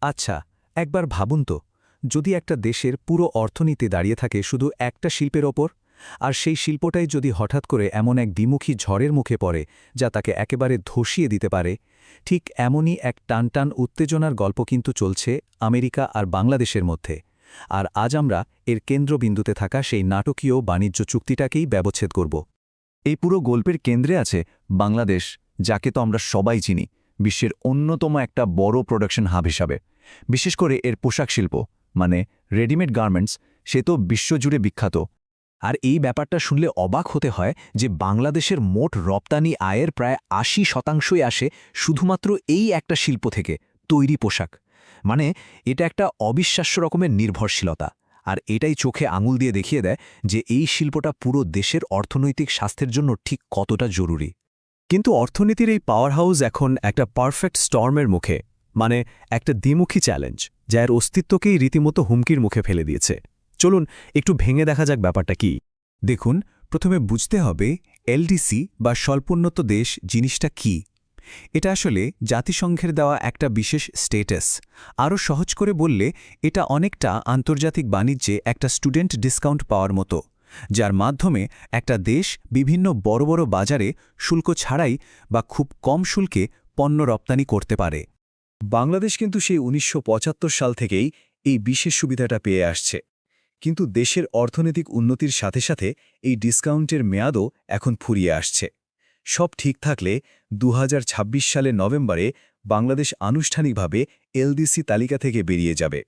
আচ্ছা, একবার ভাবুন তো, যদি একটা দেশের পুরো অর্থনীতি দাঁড়িয়ে থাকে শুধু একটা শিল্পের ওপর, আর সেই শিল্পটাই যদি হঠাৎ করে এমন এক দ্বিমুখী ঝড়ের মুখে পড়ে যা তাকে একেবারে ধসিয়ে দিতে পারে, ঠিক এমনই এক টানটান উত্তেজনার গল্প কিন্তু চলছে আমেরিকা আর বাংলাদেশের মধ্যে। আর আজ আমরা এর কেন্দ্রবিন্দুতে থাকা সেই নাটকীয় বাণিজ্য চুক্তিটাকেই ব্যবচ্ছেদ করব। এই পুরো গল্পের কেন্দ্রে আছে বাংলাদেশ, যাকে তো আমরা সবাই চিনি বিশ্বের অন্যতম একটা বড় প্রোডাকশন হাব হিসাবে। বিশেষ করে এর পোশাক শিল্প, মানে রেডিমেড গার্মেন্টস, সে তো বিশ্বজুড়ে বিখ্যাত। আর এই ব্যাপারটা শুনলে অবাক হতে হয় যে বাংলাদেশের মোট রপ্তানি আয়ের প্রায় ৮০% আসে শুধুমাত্র এই একটা শিল্প থেকে, তৈরি পোশাক। মানে এটা একটা অবিশ্বাস্য রকমের নির্ভরশীলতা। আর এটাই চোখে আঙুল দিয়ে দেখিয়ে দেয় যে এই শিল্পটা পুরো দেশের অর্থনৈতিক স্বাস্থ্যের জন্য ঠিক কতটা জরুরি। কিন্তু অর্থনীতির এই পাওয়ার হাউস এখন একটা পারফেক্ট স্টর্মের মুখে, মানে একটা দ্বিমুখী চ্যালেঞ্জ, যা এর অস্তিত্বকেই রীতিমতো হুমকির মুখে ফেলে দিয়েছে। চলুন একটু ভেঙে দেখা যাক ব্যাপারটা কি। দেখুন, প্রথমে বুঝতে হবে এলডিসি বা স্বল্পোন্নত দেশ জিনিসটা কি। এটা আসলে জাতিসংঘের দেওয়া একটা বিশেষ স্টেটাস। আরও সহজ করে বললে এটা অনেকটা আন্তর্জাতিক বাণিজ্যে একটা স্টুডেন্ট ডিসকাউন্ট পাওয়ার মতো, যার মাধ্যমে একটা দেশ বিভিন্ন বড় বড় বাজারে শুল্ক ছাড়াই বা খুব কম শুল্কে পণ্য রপ্তানি করতে পারে। বাংলাদেশ কিন্তু সেই ১৯৭৫ সাল থেকেই এই বিশেষ সুবিধাটা পেয়ে আসছে। কিন্তু দেশের অর্থনৈতিক উন্নতির সাথে সাথে এই ডিসকাউন্টের মেয়াদও এখন ফুরিয়ে আসছে। সব ঠিক থাকলে ২০২৬ সালের নভেম্বরে বাংলাদেশ আনুষ্ঠানিকভাবে এলডিসি তালিকা থেকে বেরিয়ে যাবে।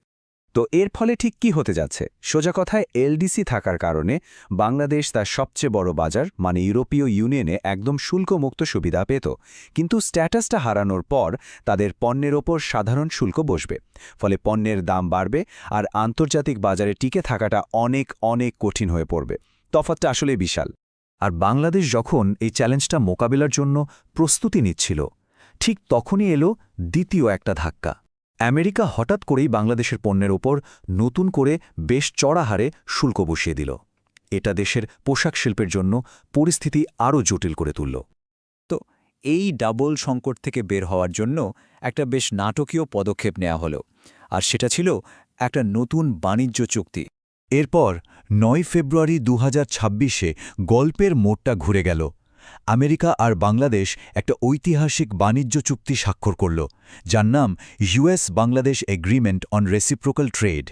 তো এর ফলে ঠিক কি হতে যাচ্ছে? সোজা কথায় এলডিসি থাকার কারণে বাংলাদেশ তার সবচেয়ে বড় বাজার মানে ইউরোপীয় ইউনিয়নে একদম শুল্কমুক্ত সুবিধা পেত, কিন্তু স্ট্যাটাসটা হারানোর পর তাদের পণ্যের ওপর সাধারণ শুল্ক বসবে। ফলে পণ্যের দাম বাড়বে আর আন্তর্জাতিক বাজারে টিকে থাকাটা অনেক অনেক কঠিন হয়ে পড়বে। তফাৎটা আসলে বিশাল। আর বাংলাদেশ যখন এই চ্যালেঞ্জটা মোকাবিলার জন্য প্রস্তুতি নিচ্ছিল, ঠিক তখনই এলো দ্বিতীয় একটা ধাক্কা। আমেরিকা হঠাৎ করেই বাংলাদেশের পণ্যের ওপর নতুন করে বেশ চড়া হারে শুল্ক বসিয়ে দিল। এটা দেশের পোশাক শিল্পের জন্য পরিস্থিতি আরও জটিল করে তুলল। তো এই ডাবল সংকট থেকে বের হওয়ার জন্য একটা বেশ নাটকীয় পদক্ষেপ নেওয়া হলো, আর সেটা ছিল একটা নতুন বাণিজ্য চুক্তি। এরপর ৯ ফেব্রুয়ারি ২০২৬-এ গল্পের মোড়টা ঘুরে গেল। আমেরিকা আর বাংলাদেশ একটা ঐতিহাসিক বাণিজ্য চুক্তি স্বাক্ষর করল, যার নাম US Bangladesh agreement on reciprocal trade.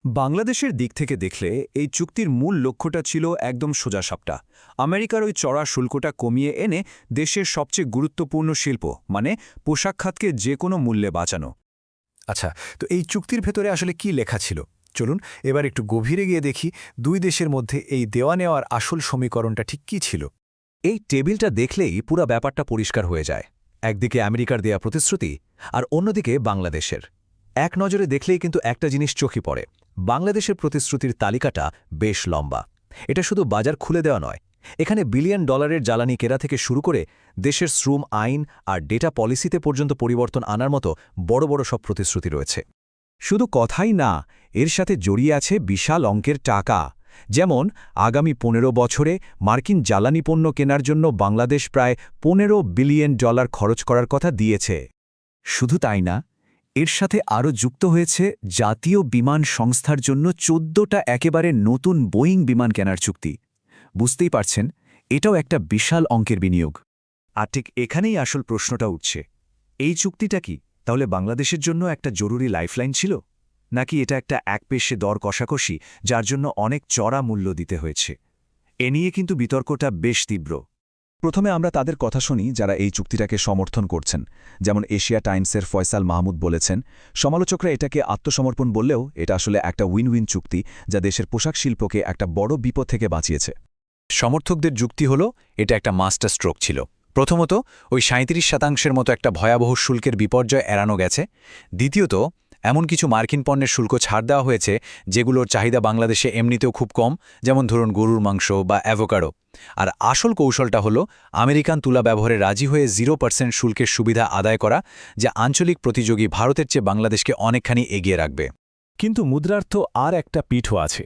বাংলাদেশের দিক থেকে দেখলে এই চুক্তির মূল লক্ষ্যটা ছিল একদম সোজাসাপটা। আমেরিকার ওই চড়া শুল্কটা কমিয়ে এনে দেশের সবচেয়ে গুরুত্বপূর্ণ শিল্প মানে পোশাক খাতকে যে কোনো মূল্যে বাঁচানো। আচ্ছা, তো এই চুক্তির ভেতরে আসলে কি লেখা ছিল? চলুন এবার একটু গভীরে গিয়ে দেখি দুই দেশের মধ্যে এই দেওয়া নেওয়ার আসল সমীকরণটা ঠিক কী ছিল। এই টেবিলটা দেখলেই পুরো ব্যাপারটা পরিষ্কার হয়ে যায়। একদিকে আমেরিকার দেয়া প্রতিশ্রুতি আর অন্যদিকে বাংলাদেশের। এক নজরে দেখলেই কিন্তু একটা জিনিস চোখে পড়ে, বাংলাদেশের প্রতিশ্রুতির তালিকাটা বেশ লম্বা। এটা শুধু বাজার খুলে দেওয়া নয়, এখানে বিলিয়ন ডলারের জ্বালানি কেনা থেকে শুরু করে দেশের শ্রম আইন আর ডেটা পলিসিতে পর্যন্ত পরিবর্তন আনার মতো বড় বড় সব প্রতিশ্রুতি রয়েছে। শুধু কথাই না, এর সাথে জড়িয়ে আছে বিশাল অঙ্কের টাকা। যেমন আগামী ১৫ বছরে মার্কিন জ্বালানি পণ্য কেনার জন্য বাংলাদেশ প্রায় $১৫ বিলিয়ন খরচ করার কথা দিয়েছে। শুধু তাই না, এর সাথে আরও যুক্ত হয়েছে জাতীয় বিমান সংস্থার জন্য ১৪টা একেবারে নতুন বোয়িং বিমান কেনার চুক্তি। বুঝতেই পারছেন, এটাও একটা বিশাল অঙ্কের বিনিয়োগ। আর ঠিক এখানেই আসল প্রশ্নটা উঠছে, এই চুক্তিটা কি তাহলে বাংলাদেশের জন্য একটা জরুরি লাইফলাইন ছিল, নাকি এটা একটা একপেশে দর কষাকষি যার জন্য অনেক চড়া মূল্য দিতে হয়েছে? এ নিয়ে কিন্তু বিতর্কটা বেশ তীব্র। প্রথমে আমরা তাদের কথা শুনি যারা এই চুক্তিটাকে সমর্থন করছেন। যেমন এশিয়া টাইমসের ফয়সাল মাহমুদ বলেছেন, সমালোচকরা এটাকে আত্মসমর্পণ বললেও এটা আসলে একটা উইন উইন চুক্তি, যা দেশের পোশাক শিল্পকে একটা বড় বিপদ থেকে বাঁচিয়েছে। সমর্থকদের যুক্তি হল এটা একটা মাস্টার স্ট্রোক ছিল। প্রথমত, ওই ৩৭% মতো একটা ভয়াবহ শুল্কের বিপর্যয় এড়ানো গেছে। দ্বিতীয়ত, এমন কিছু মার্কিন পণ্যের শুল্ক ছাড় দেওয়া হয়েছে যেগুলোর চাহিদা বাংলাদেশে এমনিতেও খুব কম, যেমন ধরুন গরুর মাংস বা অ্যাভোকাডো। আর আসল কৌশলটা হলো আমেরিকান তুলা ব্যবহারে রাজি হয়ে 0% শুল্কের সুবিধা আদায় করা, যা আঞ্চলিক প্রতিযোগী ভারতের চেয়ে বাংলাদেশকে অনেকখানি এগিয়ে রাখবে। কিন্তু মুদ্রার তো আর একটা পিঠও আছে।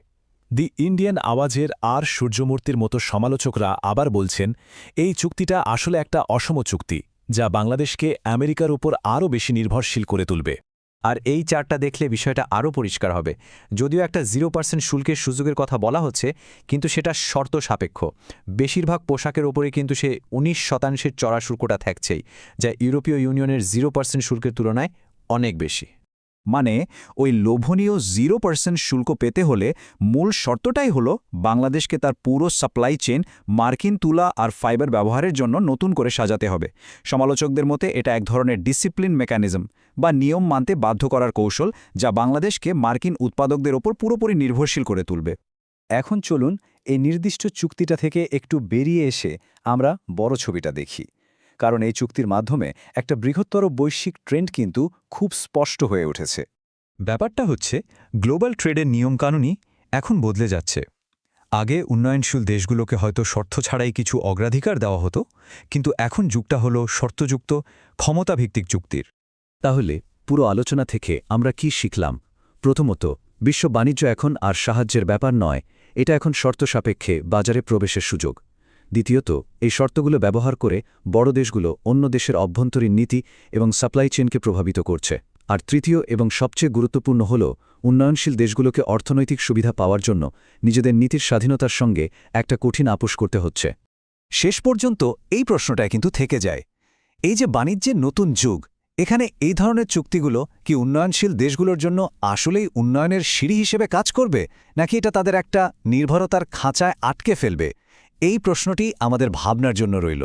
দি ইন্ডিয়ান আওয়াজের আর সূর্যমূর্তির মতো সমালোচকরা আবার বলছেন, এই চুক্তিটা আসলে একটা অসম চুক্তি, যা বাংলাদেশকে আমেরিকার উপর আরও বেশি নির্ভরশীল করে তুলবে। আর এই চার্টটা দেখলে বিষয়টা আরও পরিষ্কার হবে। যদিও একটা 0% শুল্কের সুযোগের কথা বলা হচ্ছে, কিন্তু সেটা শর্ত সাপেক্ষ। বেশিরভাগ পোশাকের ওপরে কিন্তু সে 19% চড়া শুল্কটা থাকছেই, যা ইউরোপীয় ইউনিয়নের 0% শুল্কের তুলনায় অনেক বেশি। মানে ওই লোভনীয় 0% শুল্ক পেতে হলে মূল শর্তটাই হলো বাংলাদেশকে তার পুরো সাপ্লাই চেইন মার্কিন তুলা আর ফাইবার ব্যবহারের জন্য নতুন করে সাজাতে হবে। সমালোচকদের মতে এটা এক ধরনের ডিসিপ্লিন মেকানিজম বা নিয়ম মানতে বাধ্য করার কৌশল, যা বাংলাদেশকে মার্কিন উৎপাদকদের ওপর পুরোপুরি নির্ভরশীল করে তুলবে। এখন চলুন এই নির্দিষ্ট চুক্তিটা থেকে একটু বেরিয়ে এসে আমরা বড় ছবিটা দেখি। কারণ এই চুক্তির মাধ্যমে একটা বৃহত্তর বৈশ্বিক ট্রেন্ড কিন্তু খুব স্পষ্ট হয়ে উঠেছে। ব্যাপারটা হচ্ছে, গ্লোবাল ট্রেডের নিয়মকানুনই এখন বদলে যাচ্ছে। আগে উন্নয়নশীল দেশগুলোকে হয়তো শর্ত ছাড়াই কিছু অগ্রাধিকার দেওয়া হতো, কিন্তু এখন যুগটা হলো শর্তযুক্ত, ক্ষমতাভিত্তিক চুক্তির। তাহলে পুরো আলোচনা থেকে আমরা কি শিখলাম? প্রথমত, বিশ্ব বাণিজ্য এখন আর সাহায্যের ব্যাপার নয়, এটা এখন শর্ত সাপেক্ষে বাজারে প্রবেশের সুযোগ। দ্বিতীয়ত, এই শর্তগুলো ব্যবহার করে বড় দেশগুলো অন্য দেশের অভ্যন্তরীণ নীতি এবং সাপ্লাই চেইনকে প্রভাবিত করছে। আর তৃতীয় এবং সবচেয়ে গুরুত্বপূর্ণ হল, উন্নয়নশীল দেশগুলোকে অর্থনৈতিক সুবিধা পাওয়ার জন্য নিজেদের নীতির স্বাধীনতার সঙ্গে একটা কঠিন আপোষ করতে হচ্ছে। শেষ পর্যন্ত এই প্রশ্নটাই কিন্তু থেকে যায়, এই যে বাণিজ্যের নতুন যুগ, এখানে এই ধরনের চুক্তিগুলো কি উন্নয়নশীল দেশগুলোর জন্য আসলেই উন্নয়নের সিঁড়ি হিসেবে কাজ করবে, নাকি এটা তাদের একটা নির্ভরতার খাঁচায় আটকে ফেলবে? এই প্রশ্নটি আমাদের ভাবনার জন্য রইল।